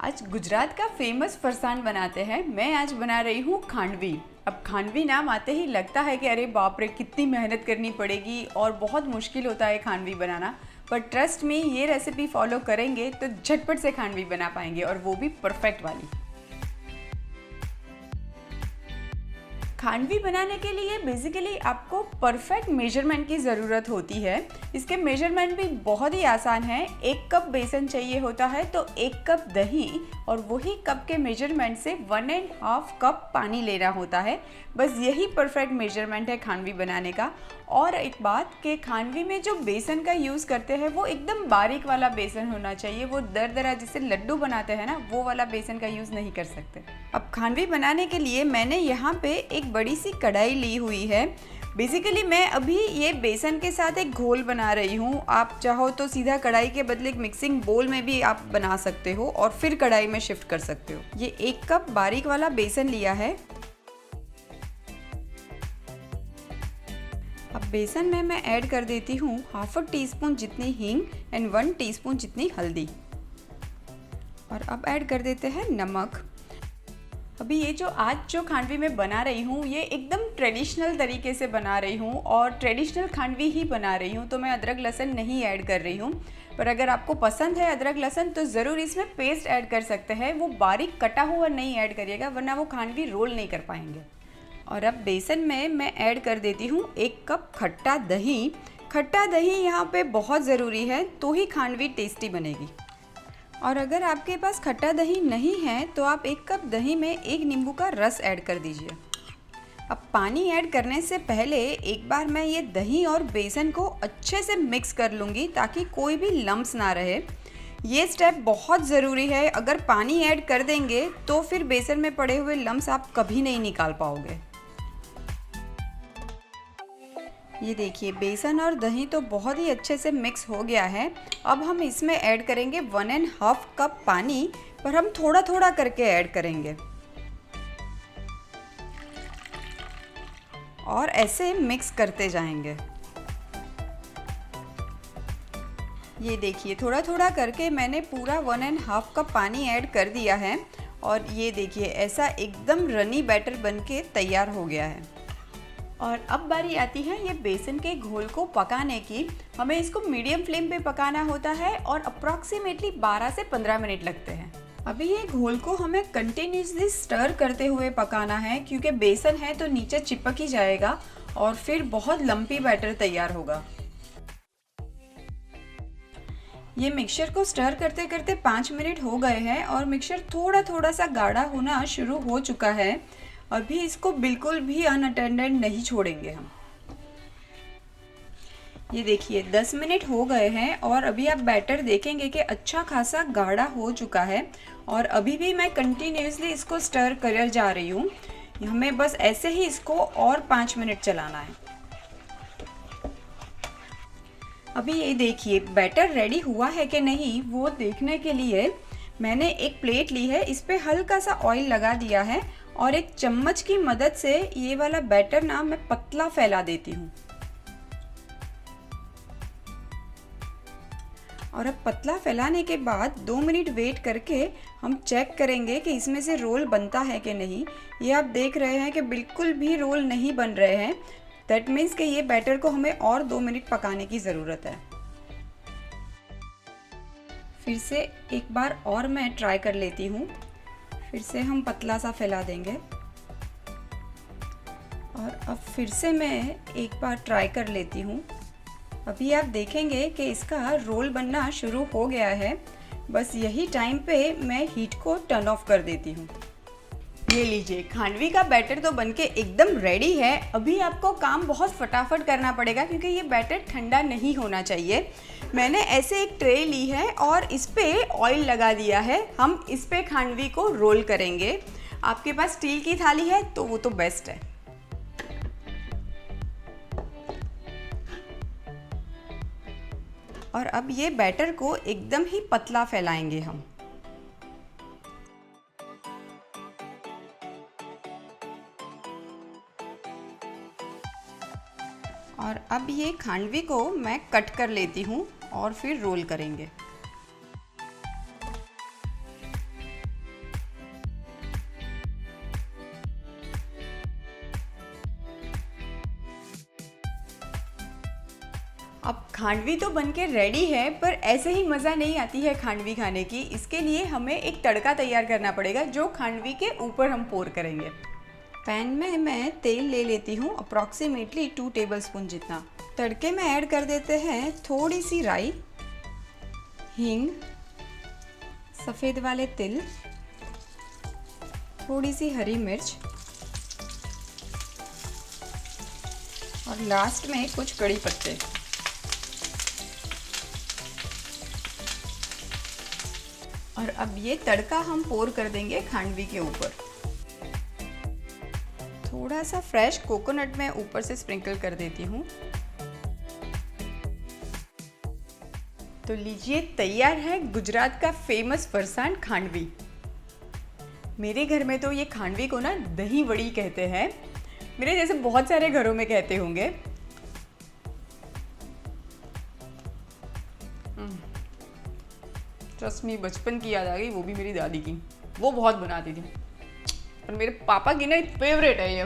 आज गुजरात का फेमस फरसान बनाते हैं। मैं आज बना रही हूँ खांडवी। अब खांडवी नाम आते ही लगता है कि अरे बाप रे, कितनी मेहनत करनी पड़ेगी और बहुत मुश्किल होता है खांडवी बनाना। पर ट्रस्ट में ये रेसिपी फॉलो करेंगे तो झटपट से खांडवी बना पाएंगे, और वो भी परफेक्ट वाली। खांडवी बनाने के लिए बेसिकली आपको परफेक्ट मेजरमेंट की ज़रूरत होती है। इसके मेजरमेंट भी बहुत ही आसान है। 1 कप बेसन चाहिए होता है तो 1 कप दही, और वही कप के मेजरमेंट से 1.5 कप पानी लेना होता है। बस यही परफेक्ट मेजरमेंट है खांडवी बनाने का। और एक बात कि खांडवी में जो बेसन का यूज़ करते हैं वो एकदम बारीक वाला बेसन होना चाहिए। वो दरदरा जिसे लड्डू बनाते हैं ना, वो वाला बेसन का यूज़ नहीं कर सकते। अब खांडवी बनाने के लिए मैंने यहाँ पे एक बड़ी सी कढ़ाई ली हुई है। बेसिकली मैं अभी ये बेसन के साथ एक घोल बना रही हूँ। आप चाहो तो सीधा कढ़ाई के बदले एक मिक्सिंग बोल में भी आप बना सकते हो और फिर कढ़ाई में शिफ्ट कर सकते हो। ये 1 कप बारीक वाला बेसन लिया है। अब बेसन में मैं ऐड कर देती हूँ ½ टीस्पून जितनी हींग एंड 1 टीस्पून जितनी हल्दी। और अब ऐड कर देते हैं नमक। अभी ये जो खांडवी मैं बना रही हूँ ये एकदम ट्रेडिशनल तरीके से बना रही हूँ और ट्रेडिशनल खांडवी ही बना रही हूँ, तो मैं अदरक लहसुन नहीं ऐड कर रही हूँ। पर अगर आपको पसंद है अदरक लहसुन तो ज़रूर इसमें पेस्ट ऐड कर सकते हैं। वो बारीक कटा हुआ नहीं ऐड करिएगा, वरना वो खांडवी रोल नहीं कर पाएंगे। और अब बेसन में मैं ऐड कर देती हूँ 1 कप खट्टा दही। खट्टा दही यहाँ पे बहुत ज़रूरी है, तो ही खांडवी टेस्टी बनेगी। और अगर आपके पास खट्टा दही नहीं है तो आप 1 कप दही में 1 नींबू का रस ऐड कर दीजिए। अब पानी ऐड करने से पहले एक बार मैं ये दही और बेसन को अच्छे से मिक्स कर लूँगी ताकि कोई भी लम्स ना रहे। ये स्टेप बहुत ज़रूरी है। अगर पानी ऐड कर देंगे तो फिर बेसन में पड़े हुए लम्स आप कभी नहीं निकाल पाओगे। ये देखिए बेसन और दही तो बहुत ही अच्छे से मिक्स हो गया है। अब हम इसमें ऐड करेंगे 1.5 कप पानी, पर हम थोड़ा थोड़ा करके ऐड करेंगे और ऐसे मिक्स करते जाएंगे। ये देखिए थोड़ा थोड़ा करके मैंने पूरा 1.5 कप पानी ऐड कर दिया है। और ये देखिए ऐसा एकदम रनी बैटर बनके तैयार हो गया है। और अब बारी आती है ये बेसन के घोल को पकाने की। हमें इसको मीडियम फ्लेम पे पकाना होता है और अप्रॉक्सीमेटली 12 से 15 मिनट लगते हैं। अभी ये घोल को हमें कंटिन्यूसली स्टर करते हुए पकाना है, क्योंकि बेसन है तो नीचे चिपक ही जाएगा और फिर बहुत लंपी बैटर तैयार होगा। ये मिक्सचर को स्टर करते करते 5 मिनट हो गए हैं और मिक्सचर थोड़ा थोड़ा सा गाढ़ा होना शुरू हो चुका है। अभी इसको बिल्कुल भी अनअटेंडेड नहीं छोड़ेंगे हम। ये देखिए 10 मिनट हो गए हैं और अभी आप बैटर देखेंगे कि अच्छा खासा गाढ़ा हो चुका है। और अभी भी मैं कंटिन्यूसली इसको स्टर कर जा रही हूँ। हमें बस ऐसे ही इसको और 5 मिनट चलाना है। अभी ये देखिए बैटर रेडी हुआ है कि नहीं, वो देखने के लिए मैंने एक प्लेट ली है। इस पे हल्का सा ऑयल लगा दिया है और एक चम्मच की मदद से ये वाला बैटर ना मैं पतला फैला देती हूँ। और अब पतला फैलाने के बाद 2 मिनट वेट करके हम चेक करेंगे कि इसमें से रोल बनता है कि नहीं। ये आप देख रहे हैं कि बिल्कुल भी रोल नहीं बन रहे हैं। दैट मीन्स कि ये बैटर को हमें और 2 मिनट पकाने की ज़रूरत है। फिर से एक बार और मैं ट्राई कर लेती हूँ। फिर से हम पतला सा फैला देंगे और अब फिर से मैं एक बार ट्राई कर लेती हूँ। अभी आप देखेंगे कि इसका रोल बनना शुरू हो गया है। बस यही टाइम पे मैं हीट को टर्न ऑफ कर देती हूँ। ये लीजिए खांडवी का बैटर तो बनके एकदम रेडी है। अभी आपको काम बहुत फटाफट करना पड़ेगा क्योंकि ये बैटर ठंडा नहीं होना चाहिए। मैंने ऐसे एक ट्रे ली है और इस पे ऑयल लगा दिया है। हम इस पे खांडवी को रोल करेंगे। आपके पास स्टील की थाली है तो वो तो बेस्ट है। और अब ये बैटर को एकदम ही पतला फैलाएंगे हम। और अब ये खांडवी को मैं कट कर लेती हूँ और फिर रोल करेंगे। अब खांडवी तो बनके रेडी है, पर ऐसे ही मज़ा नहीं आती है खांडवी खाने की। इसके लिए हमें एक तड़का तैयार करना पड़ेगा जो खांडवी के ऊपर हम पोर करेंगे। पैन में मैं तेल ले लेती हूँ, अप्रॉक्सीमेटली 2 टेबलस्पून जितना। तड़के में ऐड कर देते हैं थोड़ी सी राई, हींग, सफ़ेद वाले तिल, थोड़ी सी हरी मिर्च और लास्ट में कुछ कड़ी पत्ते। और अब ये तड़का हम पोर कर देंगे खांडवी के ऊपर। थोड़ा सा फ्रेश कोकोनट मैं ऊपर से स्प्रिंकल कर देती हूँ। तो लीजिए, तैयार है गुजरात का फेमस फरसान खांडवी। मेरे घर में तो ये खांडवी को ना दही वड़ी कहते हैं, मेरे जैसे बहुत सारे घरों में कहते होंगे। ट्रस्ट मी, बचपन की याद आ गई, वो भी मेरी दादी की। वो बहुत बनाती थी और मेरे पापा की ना फेवरेट है ये।